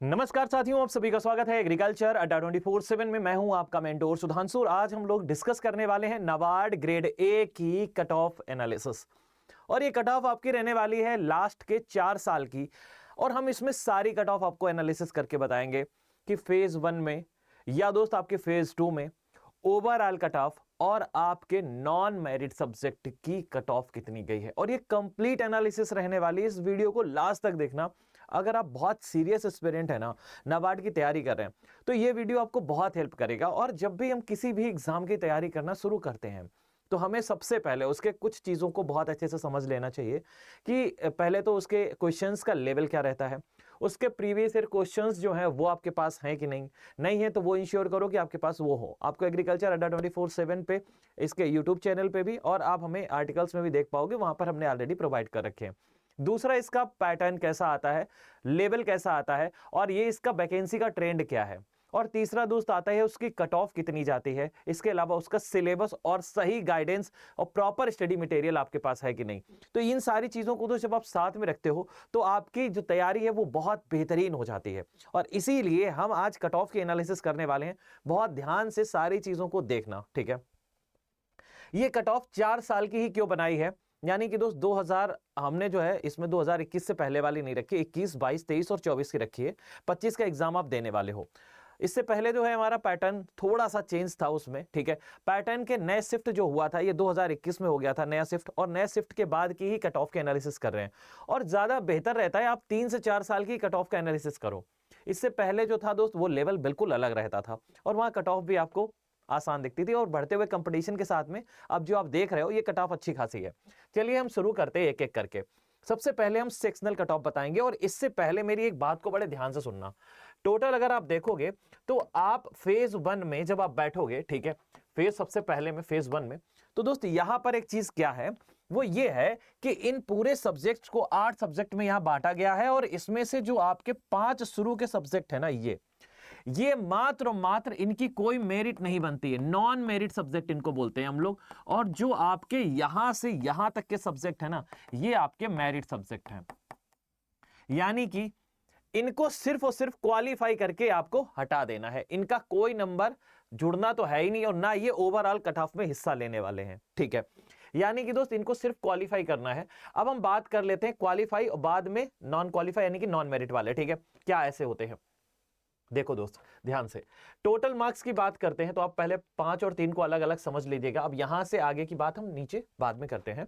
नमस्कार साथियों, आप सभी का स्वागत है एग्रीकल्चर अड्डा 24/7 में। मैं हूं आपका मेंटोर सुधांशु और आज हम लोग डिस्कस करने वाले हैं नाबार्ड ग्रेड ए की कट ऑफ एनालिसिस। और ये कट ऑफ आपकी रहने वाली है लास्ट के 4 साल की और हम इसमें सारी कट ऑफ आपको एनालिसिस करके बताएंगे कि फेज 1 में या दोस्त आपके फेज 2 में ओवरऑल कट ऑफ और आपके नॉन मेरिट सब्जेक्ट की कट ऑफ कितनी गई है। और ये कंप्लीट एनालिसिस रहने वाली है, इस वीडियो को लास्ट तक देखना। अगर आप बहुत सीरियस एस्पिरेंट है ना, नाबार्ड की तैयारी कर रहे हैं, तो ये वीडियो आपको बहुत हेल्प करेगा। और जब भी हम किसी भी एग्जाम की तैयारी करना शुरू करते हैं तो हमें सबसे पहले उसके कुछ चीज़ों को बहुत अच्छे से समझ लेना चाहिए कि पहले तो उसके क्वेश्चंस का लेवल क्या रहता है, उसके प्रीवियस ईयर क्वेश्चंस जो हैं वो आपके पास हैं कि नहीं है तो वो इंश्योर करो कि आपके पास वो हो। आपको एग्रीकल्चर अड्डा 24/7 पे, इसके यूट्यूब चैनल पे भी, और आप हमें आर्टिकल्स में भी देख पाओगे, वहां पर हमने ऑलरेडी प्रोवाइड कर रखे हैं। दूसरा, इसका पैटर्न कैसा आता है, लेवल कैसा आता है, और ये इसका वैकेंसी का ट्रेंड क्या है। और तीसरा दोस्त आता है उसकी कट ऑफ कितनी जाती है। इसके अलावा उसका सिलेबस और सही गाइडेंस और प्रॉपर स्टडी मटेरियल आपके पास है कि नहीं। तो इन सारी चीजों को तो जब आप साथ में रखते हो तो आपकी जो तैयारी है वो बहुत बेहतरीन हो जाती है। और इसीलिए हम आज कट ऑफ की एनालिसिस करने वाले हैं। बहुत ध्यान से सारी चीजों को देखना, ठीक है। ये कट ऑफ 4 साल की ही क्यों बनाई है, यानी कि दोस्त 2000 हमने जो है इसमें 2021 से पहले वाली नहीं रखी, 21, 22, 23 और 24 की रखी है। 25 का एग्जाम आप देने वाले हो। इससे पहले जो है हमारा पैटर्न थोड़ा सा चेंज था उसमें, ठीक है। पैटर्न के नए शिफ्ट जो हुआ था ये 2021 में हो गया था नया शिफ्ट, और नए शिफ्ट के बाद की ही कट ऑफ के एनालिसिस कर रहे हैं। और ज्यादा बेहतर रहता है आप 3 से 4 साल की कट ऑफ का एनालिसिस करो। इससे पहले जो था दोस्त वो लेवल बिल्कुल अलग रहता था और वहां कट ऑफ भी आपको आसान दिखती थी, और बढ़ते हुए कंपटीशन के साथ में अब जो आप देख रहे हो ये कट ऑफ अच्छी खासी है। चलिए हम शुरू करते हैं एक एक करके। सबसे पहले हम सेक्शनल कट ऑफ बताएंगे, और इससे पहले मेरी एक बात को बड़े ध्यान से सुनना। टोटल अगर आप देखोगे तो आप फेज 1 में जब आप बैठोगे, ठीक है, फेज सबसे पहले में फेज 1 में, तो दोस्त यहां पर एक चीज क्या है, वो ये है कि इन पूरे सब्जेक्ट्स को 8 सब्जेक्ट में यहां बांटा गया है। और इसमें से जो आपके 5 शुरू के सब्जेक्ट है ना, ये मात्र और मात्र इनकी कोई मेरिट नहीं बनती है, नॉन मेरिट सब्जेक्ट इनको बोलते हैं हम लोग। और जो आपके यहां से यहां तक के सब्जेक्ट है ना, ये आपके मेरिट सब्जेक्ट हैं। यानी कि इनको सिर्फ और सिर्फ क्वालिफाई करके आपको हटा देना है, इनका कोई नंबर जुड़ना तो है ही नहीं, और ना ये ओवरऑल कट ऑफ में हिस्सा लेने वाले हैं, ठीक है। यानी कि दोस्त इनको सिर्फ क्वालिफाई करना है। अब हम बात कर लेते हैं क्वालिफाई और बाद में नॉन क्वालिफाई यानी कि नॉन मेरिट वाले, ठीक है। क्या ऐसे होते हैं, देखो दोस्त ध्यान से। टोटल मार्क्स की बात करते हैं तो आप पहले 5 और 3 को अलग अलग समझ लीजिएगा। अब यहां से आगे की बात हम नीचे बाद में करते हैं।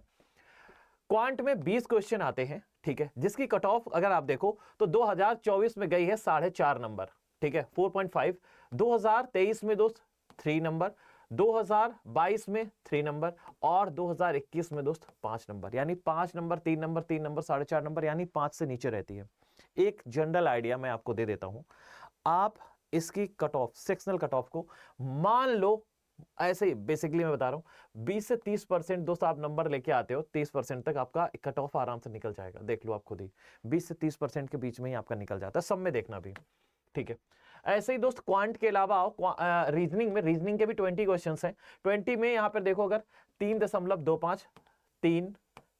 क्वांट में 20 क्वेश्चन आते हैं, ठीक है, जिसकी कट ऑफ अगर आप देखो तो 2024 में गई है 4.5 नंबर, ठीक है, 4.5। 2023 में दोस्त 3 नंबर, 2022 में 3 नंबर, और 2021 में दोस्त 5 नंबर। यानी 5 नंबर, 3 नंबर, 3 नंबर, 4.5 नंबर, यानी 5 से नीचे रहती है। एक जनरल आइडिया मैं आपको दे देता हूं। आप इसकी cut off, sectional cut off को मान लो ऐसे ही, बेसिकली मैं बता रहा हूं 20 से 30% दोस्त आप नंबर लेके आते हो, 30% तक आपका कट ऑफ आराम से निकल जाएगा। देख लो आप खुद ही, 20 से 30% के बीच में ही आपका निकल जाता है, सब में देखना भी, ठीक है। ऐसे ही दोस्त क्वांट के अलावा आओ रीजनिंग में, रीजनिंग के भी 20 क्वेश्चन हैं। 20 में यहां पर देखो अगर 3.25,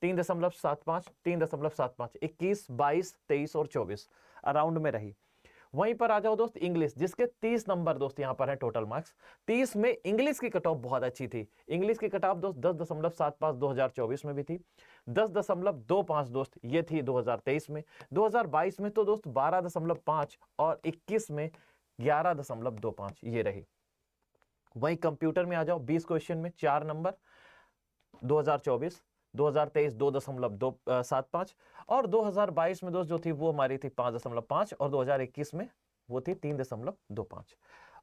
3.75, 3.75, 21, 22, 23 और 24 अराउंड में रही। वहीं पर आ जाओ दोस्त इंग्लिश, जिसके 30 नंबर दोस्त यहां पर है टोटल मार्क्स। 30 में इंग्लिश की कट ऑफ बहुत अच्छी थी। इंग्लिश की कट ऑफ दोस्त 10.75 2024 में भी थी, 10.25 दोस्त ये थी 2023 में, 2022 में तो दोस्त 12.5 और 21 में 11.25 ये रही। वहीं कंप्यूटर में आ जाओ, 20 क्वेश्चन में 4 नंबर 2024, 2023 2.75, और 2022 में दोस्त जो थी वो हमारी थी 5.5, और 2021 में वो थी 3.25।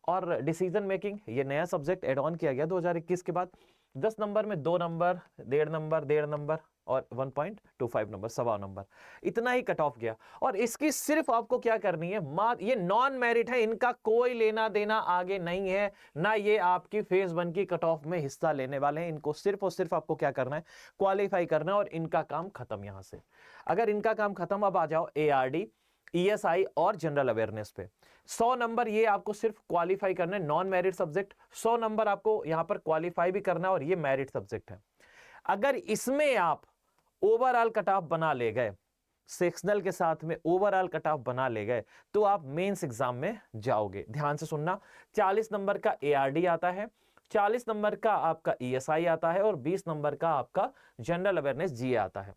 और डिसीजन मेकिंग ये नया सब्जेक्ट एड ऑन किया गया 2021 के बाद। 10 नंबर में 2 नंबर, 1.5 नंबर और 1.25 नंबर, 1.25 नंबर, इतना ही कट ऑफ गया। और इसकी सिर्फ आपको क्या करनी है, ये नॉन मेरिट है, इनका कोई लेना देना आगे नहीं है, ना ये आपकी फेज 1 की कट ऑफ में हिस्सा लेने वाले हैं। इनको सिर्फ और सिर्फ आपको क्या करना है, क्वालिफाई करना है, और इनका काम खत्म। यहां से अगर इनका काम खत्म, अब आ जाओ ARD, ESI और जनरल अवेयरनेस पे। 100 नंबर ये आपको सिर्फ क्वालिफाई करना है, नॉन मेरिट सब्जेक्ट। 100 नंबर आपको यहां पर क्वालिफाई भी करना है, और ये मेरिट सब्जेक्ट है। अगर इसमें आप ओवरऑल कट ऑफ बना ले गए सेक्शनल के साथ में ओवरऑल कट ऑफ बना ले गए तो आप मेंस एग्जाम में जाओगे। ध्यान से सुनना, 40 नंबर का एआरडी आता है, 40 नंबर का आपका ईएसआई आता है और 20 नंबर का आपका जनरल अवेयरनेस जीए आता है।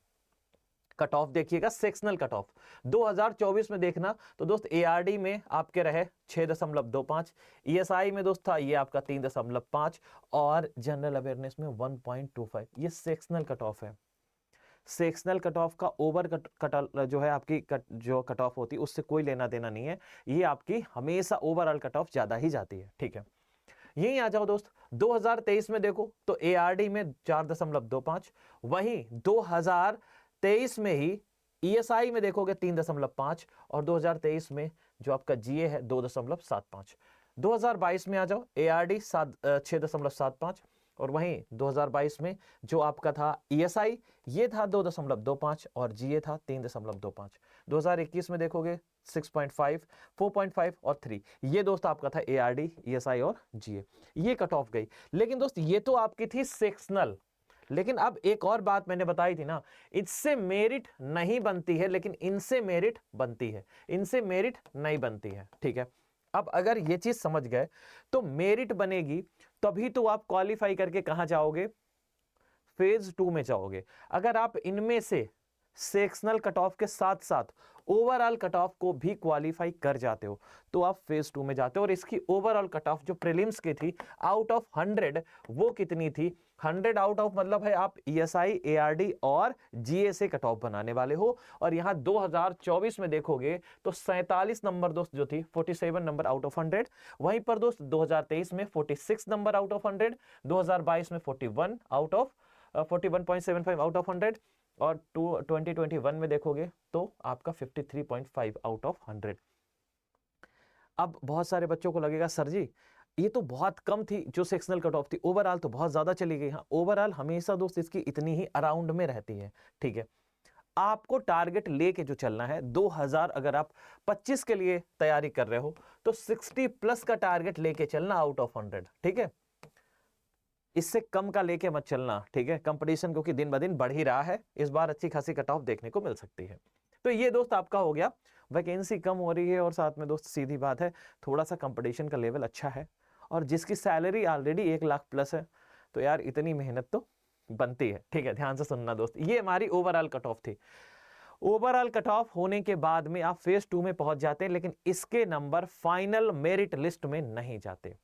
कट ऑफ देखिएगा, सेक्शनल कट ऑफ 2024 में देखना तो दोस्त एआरडी में आपके रहे 6.25, ईएसआई में दोस्त था ये आपका 3.5 और जनरल अवेयरनेस में 1.25। ये सेक्शनल कट ऑफ है। सेक्शनल कट ऑफ का ओवर कट जो है आपकी जो कट ऑफ होती है उससे कोई लेना देना नहीं है, ये आपकी हमेशा ओवरऑल कट ऑफ ज्यादा ही जाती है। ठीक है, यहीं आ जाओ दोस्त, 2023 में देखो तो एआरडी में 4.25, वहीं 2023 में ही ईएसआई में देखोगे 3.5 और 2023 में जो आपका जीए है 2.75। 2022 में आ जाओ, एआरडी 6.75 और वहीं 2022 में जो आपका था ईएसआई ये था 2.25 और जीए था 3.25। 2021 में देखोगे 6.5, 4.5 और 3, ये दोस्त आपका था एआरडी, ईएसआई और जीए। ये कट ऑफ गई। लेकिन दोस्त ये तो आपकी थी सेक्शनल, लेकिन अब एक और बात मैंने बताई थी ना, इससे मेरिट नहीं बनती है लेकिन इनसे मेरिट बनती है, इनसे मेरिट नहीं बनती है। ठीक है, अब अगर ये चीज समझ गए तो मेरिट बनेगी तभी तो आप क्वालिफाई करके कहां जाओगे, फेज 2 में जाओगे। अगर आप इनमें से सेक्शनल कट ऑफ के साथ साथ ओवरऑल कट ऑफ को भी क्वालिफाई कर जाते हो तो आप फेज 2 में जाते हो। और इसकी ओवरऑल कट ऑफ जो प्रीलिम्स की थी आउट ऑफ 100 वो कितनी थी, 100 आउट ऑफ मतलब है आप ईएसआई, एआरडी और जीए से कट ऑफ बनाने वाले हो। और यहां 2024 में देखोगे तो 47 नंबर दोस्त जो थी 47 नंबर आउट ऑफ 100। वहीं पर दोस्त 2023 में 46 नंबर आउट ऑफ 100, 2022 में 41 आउट ऑफ 41.75 आउट ऑफ 100 और 2021 में देखोगे तो आपका 53.5 आउट ऑफ 100। अब बहुत सारे बच्चों को लगेगा सर जी ये तो बहुत कम थी जो सेक्शनल कट ऑफ थी, ओवरऑल तो बहुत ज्यादा चली गई। हाँ, ओवरऑल हमेशा दोस्त इसकी इतनी ही अराउंड में रहती है। ठीक है, आपको टारगेट लेके जो चलना है 2000 अगर आप 25 के लिए तैयारी कर रहे हो तो 60 प्लस का टारगेट लेके चलना आउट ऑफ 100। ठीक है, इससे कम का लेके मत चलना। ठीक है, कंपटीशन क्योंकि दिन ब दिन बढ़ ही रहा है, इस बार अच्छी खासी कट ऑफ देखने को मिल सकती है। तो ये दोस्त आपका हो गया, वैकेंसी कम हो रही है और साथ में दोस्त सीधी बात है थोड़ा सा कंपटीशन का लेवल अच्छा है और जिसकी सैलरी ऑलरेडी 1 लाख प्लस है तो यार इतनी मेहनत तो बनती है। ठीक है, ध्यान से सुनना दोस्त, ये हमारी ओवरऑल कट ऑफ थी। ओवरऑल कट ऑफ होने के बाद में आप फेज 2 में पहुंच जाते हैं लेकिन इसके नंबर फाइनल मेरिट लिस्ट में नहीं जाते।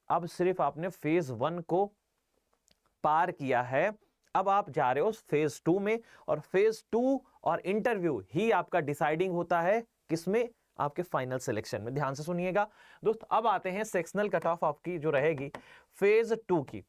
अब सिर्फ आपने फेज 1 को पार किया है, अब आप जा रहे हो फेज 2 में और फेज 2 और इंटरव्यू ही आपका डिसाइडिंग होता है किसमें, आपके फाइनल सिलेक्शन में। ध्यान से सुनिएगा दोस्त, अब आते हैं सेक्शनल कट ऑफ आपकी जो रहेगी फेज 2 की।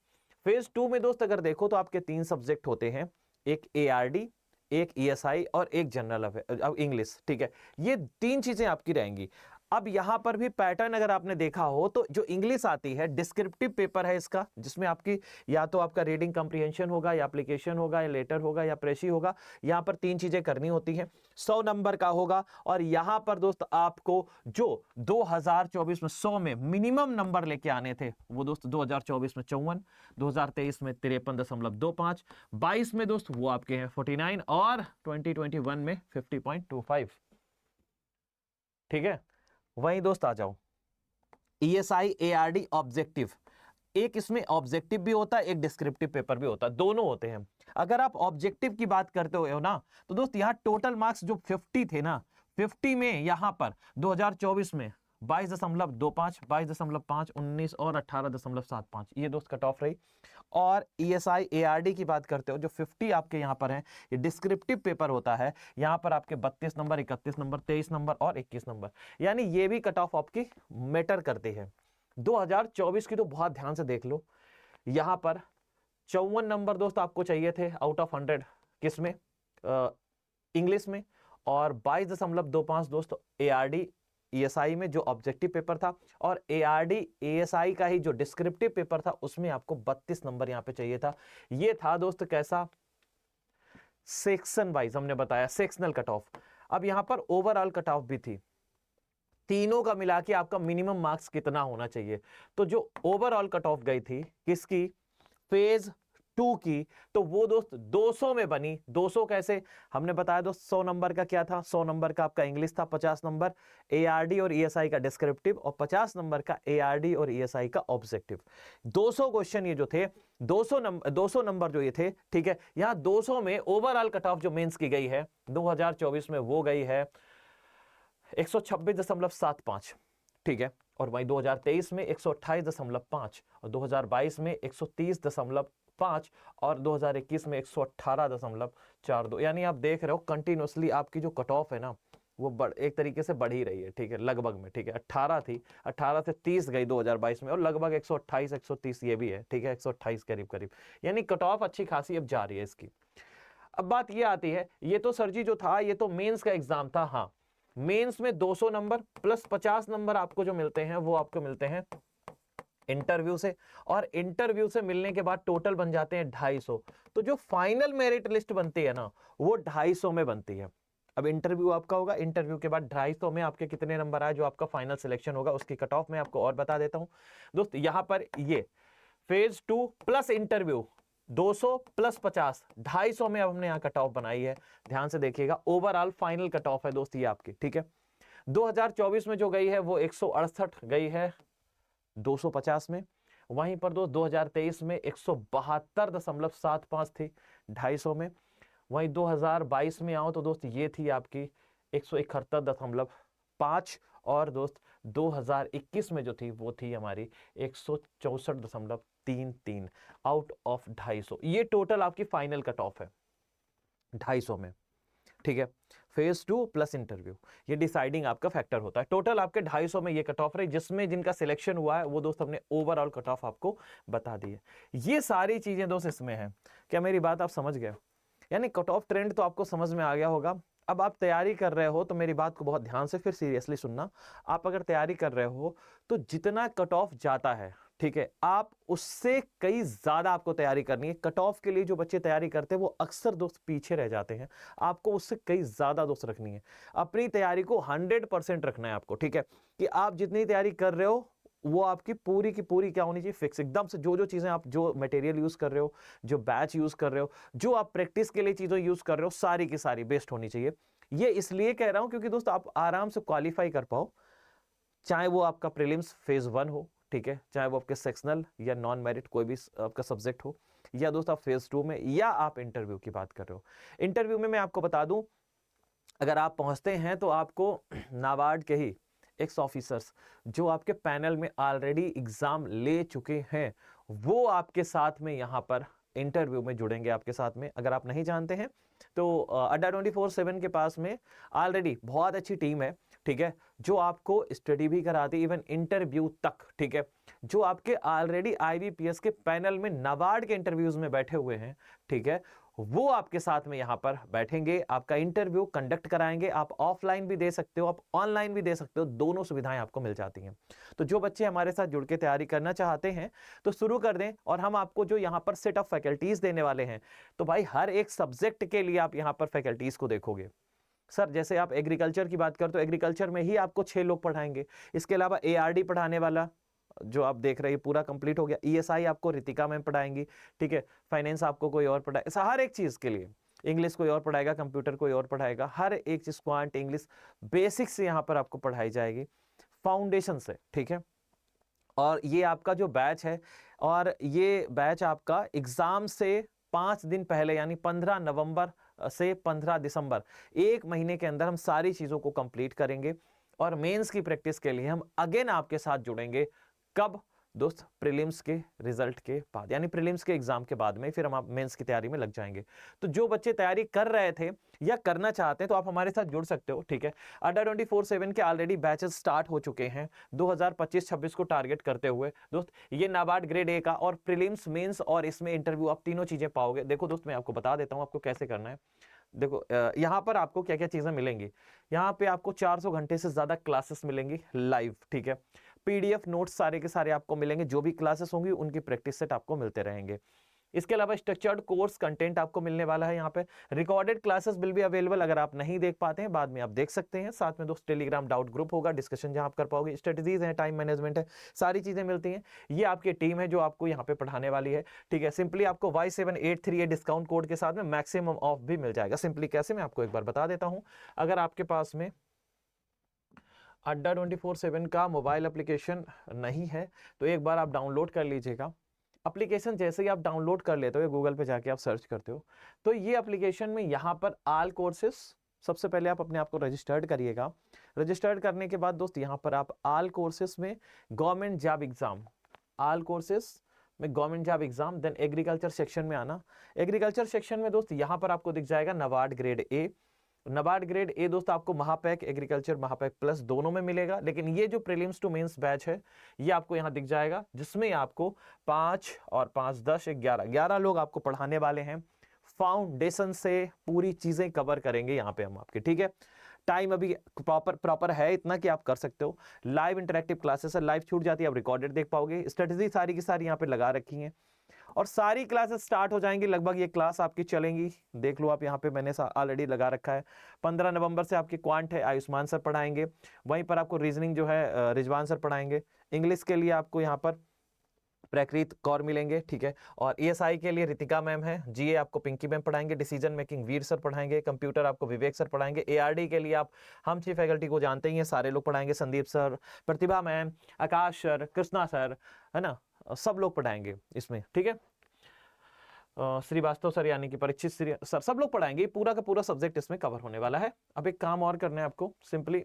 फेज 2 में दोस्त अगर देखो तो आपके 3 सब्जेक्ट होते हैं, एक एआरडी, एक ईएसआई और एक जनरल इंग्लिश। ठीक है, ये 3 चीजें आपकी रहेंगी। अब यहां पर भी पैटर्न अगर आपने देखा हो तो जो इंग्लिश आती है डिस्क्रिप्टिव पेपर है इसका, जिसमें आपकी या तो आपका रीडिंग कम्प्रीहेंशन होगा या एप्लीकेशन होगा या लेटर होगा या प्रेशी होगा। यहां पर 3 चीजें करनी होती हैं, 100 नंबर का होगा। और यहां पर दोस्त आपको जो 2024 में 100 में मिनिमम नंबर लेके आने थे वो दोस्त 2024 में 54, 2023 में 53.25, 22 में दोस्त वो आपके हैं 49 और 2021 में 50.25। ठीक है, वहीं दोस्त आ जाओ ईएसआई, एआरडी ऑब्जेक्टिव, एक इसमें ऑब्जेक्टिव भी होता है एक डिस्क्रिप्टिव पेपर भी होता है, दोनों होते हैं। अगर आप ऑब्जेक्टिव की बात करते हो ना तो दोस्त यहां टोटल मार्क्स जो 50 थे ना, 50 में यहां पर 2024 में 22.25, 22.5, 19 और 18.75 ये दोस्त कट ऑफ रही। और ईएसआई, एआरडी की बात करते हो जो 50 आपके यहाँ पर हैं, ये डिस्क्रिप्टिव पेपर होता है, यहाँ पर आपके 32 नंबर, 31 नंबर, 23 नंबर और 21 नंबर, यानी ये भी कट ऑफ आपकी मैटर करती है। 2024 की तो बहुत ध्यान से देख लो, यहाँ पर 54 नंबर दोस्त आपको चाहिए थे आउट ऑफ 100 किसमें, इंग्लिश में, और 22.25 दोस्त एआरडी ईएसआई में जो ऑब्जेक्टिव पेपर था, और एआरडी एएसआई का ही जो डिस्क्रिप्टिव पेपर था उसमें आपको 32 नंबर यहां पे चाहिए था। ये था दोस्त कैसा, सेक्शन वाइज हमने बताया, सेक्शनल कट ऑफ। अब यहां पर ओवरऑल कट ऑफ भी थी, तीनों का मिला के आपका मिनिमम मार्क्स कितना होना चाहिए। तो जो ओवरऑल कट ऑफ गई थी किसकी, फेज 2 की, तो वो दोस्त 200 में बनी। 200 कैसे, हमने बताया दोस्त 100 नंबर का क्या था, 100 नंबर का आपका इंग्लिश था, 50 नंबर एआरडी और ईएसआई का डिस्क्रिप्टिव और 50 नंबर का एआरडी और ईएसआई का ऑब्जेक्टिव। 200 क्वेश्चन ये जो थे, 200 नंबर जो ये थे, ठीक है। यहां 200 में ओवरऑल कट ऑफ जो मेंस की गई है 2024 में वो गई है 126.75, ठीक है। और वहीं 2023 में 128.5 और 2022 में 130.5 और 2021 में 118.42। यानी आप देख रहे हो कंटिन्यूसली आपकी जो कट ऑफ है ना वो एक तरीके से बढ़ ही रही है, ठीक है, लगभग में, ठीक है। 18 थी, 18 से 30 गई 2022 में और लगभग 128 130 ये भी है, ठीक है, 128 करीब करीब। यानी कट ऑफ अच्छी खासी अब जा रही है इसकी। अब बात ये आती है, ये तो सर जी जो था ये तो मेंस का एग्जाम था। हाँ, मेंस में 200 नंबर प्लस 50 नंबर आपको जो मिलते हैं वो आपको मिलते हैं इंटरव्यू से, और इंटरव्यू से मिलने के बाद टोटल बन जाते हैं 250। तो जो फाइनल मेरिट लिस्ट बनती है ना वो 250 में बनती है। अब इंटरव्यू आपका होगा, इंटरव्यू के बाद 250 में आपके कितने नंबर आए, जो आपका फाइनल सिलेक्शन होगा उसकी कट ऑफ में आपको और बता देता हूं दोस्त। यहां पर ये फेज 2 प्लस इंटरव्यू 200 प्लस 50, 250 में अब हमने यहां कट ऑफ बनाई है। ध्यान से देखिएगा, ओवरऑल फाइनल कट ऑफ है दोस्त ये आपकी, ठीक है। 2024 में जो गई है वो 168 गई है 250 में। वहीं पर दोस्त 2023 में 172.75 थी 250 में। वहीं 2022 में आओ तो दोस्त ये थी आपकी 171.5 और दोस्त 2021 में जो थी वो थी हमारी 164.33 आउट ऑफ 250। ये टोटल आपकी फाइनल कट ऑफ है 250 में, ठीक है। फेज 2 प्लस इंटरव्यू ये डिसाइडिंग आपका फैक्टर होता है। टोटल आपके 250 में ये कट ऑफ रही, जिसमें जिनका सिलेक्शन हुआ है वो दोस्त हमने ओवरऑल कट ऑफ आपको बता दी है। ये सारी चीजें दोस्त इसमें है। क्या मेरी बात आप समझ गए? यानी कट ऑफ ट्रेंड तो आपको समझ में आ गया होगा। अब आप तैयारी कर रहे हो तो मेरी बात को बहुत ध्यान से फिर सीरियसली सुनना। आप अगर तैयारी कर रहे हो तो जितना कट ऑफ जाता है, ठीक है, आप उससे कई ज्यादा आपको तैयारी करनी है। कट ऑफ के लिए जो बच्चे तैयारी करते हैं वो अक्सर दोस्त पीछे रह जाते हैं। आपको उससे कई ज्यादा दोस्त रखनी है। अपनी तैयारी को 100% रखना है आपको, ठीक है, कि आप जितनी तैयारी कर रहे हो वो आपकी पूरी की पूरी क्या होनी चाहिए, फिक्स एकदम से। जो जो चीजें आप, जो मटेरियल यूज कर रहे हो, जो बैच यूज कर रहे हो, जो आप प्रैक्टिस के लिए चीजें यूज कर रहे हो, सारी की सारी बेस्ट होनी चाहिए। ये इसलिए कह रहा हूं क्योंकि दोस्त आप आराम से क्वालिफाई कर पाओ, चाहे वो आपका प्रीलिम्स फेज 1 हो, ठीक है, चाहे वो आपके सेक्शनल या नॉन मेरिट कोई भी आपका सब्जेक्ट हो, या दोस्त आप फेज 2 में, या आप इंटरव्यू की बात कर रहे हो। इंटरव्यू में मैं आपको बता दूं, अगर आप पहुंचते हैं तो आपको नाबार्ड के ही एक्स ऑफिसर्स जो आपके पैनल में ऑलरेडी एग्जाम ले चुके हैं वो आपके साथ में यहां पर इंटरव्यू में जुड़ेंगे आपके साथ में। अगर आप नहीं जानते हैं तो अड्डा 24/7 के पास में ऑलरेडी बहुत अच्छी टीम है, ठीक है, जो आपको स्टडी भी कराती है इवन इंटरव्यू तक, ठीक है, जो आपके ऑलरेडी आईबीपीएस के पैनल में नाबार्ड के इंटरव्यूज में बैठे हुए हैं, ठीक है, वो आपके साथ में यहां पर बैठेंगे, आपका इंटरव्यू कंडक्ट कराएंगे। आप ऑफलाइन भी दे सकते हो, आप ऑनलाइन भी दे सकते हो, दोनों सुविधाएं आपको मिल जाती हैं। तो जो बच्चे हमारे साथ जुड़ के तैयारी करना चाहते हैं तो शुरू कर दें। और हम आपको जो यहां पर सेट ऑफ फैकल्टीज देने वाले हैं, तो भाई हर एक सब्जेक्ट के लिए आप यहां पर फैकल्टीज को देखोगे। सर जैसे आप एग्रीकल्चर की बात करें तो एग्रीकल्चर में ही आपको 6 लोग पढ़ाएंगे। इसके अलावा एआरडी पढ़ाने वाला जो आप देख रहे हैं पूरा कंप्लीट हो गया। ईएसआई आपको रितिका मैम पढ़ाएंगी, ठीक है, फाइनेंस आपको कोई और पढ़ाएगा, हर एक चीज के लिए इंग्लिश कोई और पढ़ाएगा, कंप्यूटर कोई और पढ़ाएगा, हर एक चीज क्वांट इंग्लिश बेसिक्स से यहाँ पर आपको पढ़ाई जाएगी फाउंडेशन से, ठीक है। और ये आपका जो बैच है, और ये बैच आपका एग्जाम से 5 दिन पहले यानी 15 नवंबर से 15 दिसंबर, 1 महीने के अंदर हम सारी चीजों को कंप्लीट करेंगे। और मेंस की प्रैक्टिस के लिए हम अगेन आपके साथ जुड़ेंगे। कब दोस्त? प्रीलिम्स के रिजल्ट के बाद, यानी प्रीलिम्स के एग्जाम के बाद में फिर हम आप मेंस की तैयारी में लग जाएंगे। तो जो बच्चे तैयारी कर रहे थे या करना चाहते हैं तो आप हमारे साथ जुड़ सकते हो, ठीक है। अड्डा 24/7 के ऑलरेडी बैचेस स्टार्ट हो चुके हैं 2025-26 को टारगेट करते हुए। दोस्त ये नाबार्ड ग्रेड ए का और प्रीलिम्स, मेंस और इसमें इंटरव्यू आप तीनों चीजें पाओगे। देखो दोस्त मैं आपको बता देता हूं आपको कैसे करना है। देखो यहाँ पर आपको क्या क्या चीजें मिलेंगी। यहाँ पे आपको 400 घंटे से ज्यादा क्लासेस मिलेंगी लाइव, ठीक है। पीडीएफ नोट्स सारे के सारे आपको मिलेंगे, जो भी क्लासेस होंगी उनकी प्रैक्टिस सेट आपको मिलते रहेंगे। इसके अलावा स्ट्रक्चर्ड कोर्स कंटेंट आपको मिलने वाला है यहाँ पे। Recorded classes will be available, अगर आप नहीं देख पाते हैं बाद में आप देख सकते हैं। साथ में दोस्त टेलीग्राम डाउट ग्रुप होगा, डिस्कशन जहां आप कर पाओगे। स्ट्रेटजीज है, टाइम मैनेजमेंट है, सारी चीजें मिलती हैं। ये आपकी टीम है जो आपको यहाँ पे पढ़ाने वाली है, ठीक है। सिंपली आपको Y783 डिस्काउंट कोड के साथ में मैक्सिमम ऑफ भी मिल जाएगा। सिंपली कैसे, मैं आपको एक बार बता देता हूं। अगर आपके पास में अड्डा 24/7 का मोबाइल एप्लीकेशन नहीं है तो एक बार आप डाउनलोड कर लीजिएगा। एप्लीकेशन जैसे ही आप डाउनलोड कर लेते हो, गूगल पे जाके आप सर्च करते हो, तो ये एप्लीकेशन में यहाँ पर ऑल कोर्सेस, सबसे पहले आप अपने आप को रजिस्टर्ड करिएगा। रजिस्टर्ड करने के बाद दोस्त यहाँ पर आप ऑल कोर्सेस में government job exam, all courses में government job exam, then agriculture section में आना। एग्रीकल्चर सेक्शन में दोस्त यहाँ पर आपको दिख जाएगा NABARD grade A. NABARD grade A दोस्त आपको महापैक एग्रीकल्चर, महापैक प्लस दोनों में मिलेगा, लेकिन ये जो प्रीलिम्स टू मेंस बैच है ये आपको यहाँ दिख जाएगा, जिसमें आपको 5 और 5 10 11 लोग आपको पढ़ाने वाले हैं। फाउंडेशन से पूरी चीजें कवर करेंगे यहाँ पे हम आपके, ठीक है। टाइम अभी प्रॉपर है इतना कि आप कर सकते हो। लाइव इंटरेक्टिव क्लासेस है, लाइव छूट जाती है आप रिकॉर्डेड देख पाओगे। स्ट्रेटजी सारी की सारी यहाँ पे लगा रखी है और सारी क्लासेस स्टार्ट हो जाएंगी। लगभग ये क्लास आपकी चलेंगी, देख लो आप यहाँ पे मैंने ऑलरेडी लगा रखा है। 15 नवंबर से आपकी क्वांट है, आयुष्मान सर पढ़ाएंगे। वहीं पर आपको रीजनिंग जो है रिजवान सर पढ़ाएंगे। इंग्लिश के लिए आपको यहाँ पर प्रकृत कौर मिलेंगे, ठीक है। और ESI के लिए रितिका मैम है। GA आपको पिंकी मैम पढ़ाएंगे। डिसीजन मेकिंग वीर सर पढ़ाएंगे। कंप्यूटर आपको विवेक सर पढ़ाएंगे। ARD के लिए आप हम चीफ फैकल्टी को जानते ही हैं, सारे लोग पढ़ाएंगे। संदीप सर, प्रतिभा मैम, आकाश सर, कृष्णा सर, है ना, सब लोग पढ़ाएंगे इसमें, ठीक है। श्रीवास्तव सर यानी कि परीक्षित सर, सब लोग पढ़ाएंगे। पूरा का पूरा सब्जेक्ट इसमें कवर होने वाला है। अब एक काम और करना है आपको, सिंपली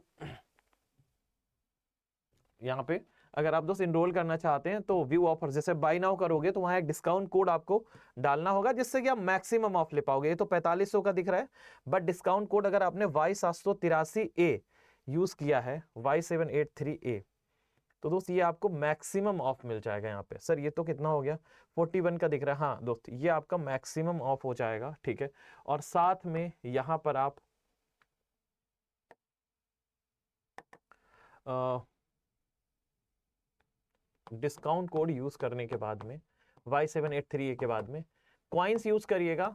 यहाँ पे अगर आप दोस्त इनरोल करना चाहते हैं तो व्यू ऑफर, जैसे बाय नाउ करोगे तो वहां एक डिस्काउंट कोड आपको डालना होगा, जिससे कि आप मैक्सिमम ऑफ ले पाओगे। ये तो 4500 का दिख रहा है, बट डिस्काउंट कोड अगर आपने Y783A यूज किया है, Y783A, तो दोस्त ये आपको मैक्सिमम ऑफ मिल जाएगा यहाँ पे। सर ये तो कितना हो गया, 41 का दिख रहा है। हाँ दोस्त, ये आपका मैक्सिमम ऑफ हो जाएगा, ठीक है। और साथ में यहाँ पर आप डिस्काउंट कोड यूज करने के बाद में Y783A के बाद में कॉइन्स यूज करिएगा,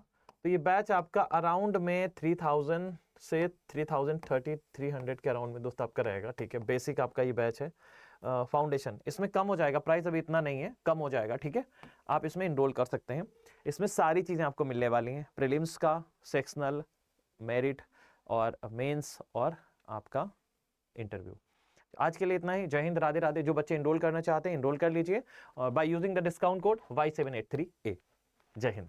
तो ये बैच आपका अराउंड में 3000 से 3030 300 के अराउंड में दोस्त आपका रहेगा, ठीक है। बेसिक आपका ये बैच है। फाउंडेशन इसमें कम हो जाएगा, प्राइस अभी इतना नहीं है, कम हो जाएगा, ठीक है। आप इसमें इनरोल कर सकते हैं। इसमें सारी चीज़ें आपको मिलने वाली हैं, प्रीलिम्स का, सेक्शनल, मेरिट और मेंस और आपका इंटरव्यू। आज के लिए इतना ही। जय हिंद, राधे राधे। जो बच्चे इनरोल करना चाहते हैं इनरोल कर लीजिए और by using the discount code Y783A। जय हिंद।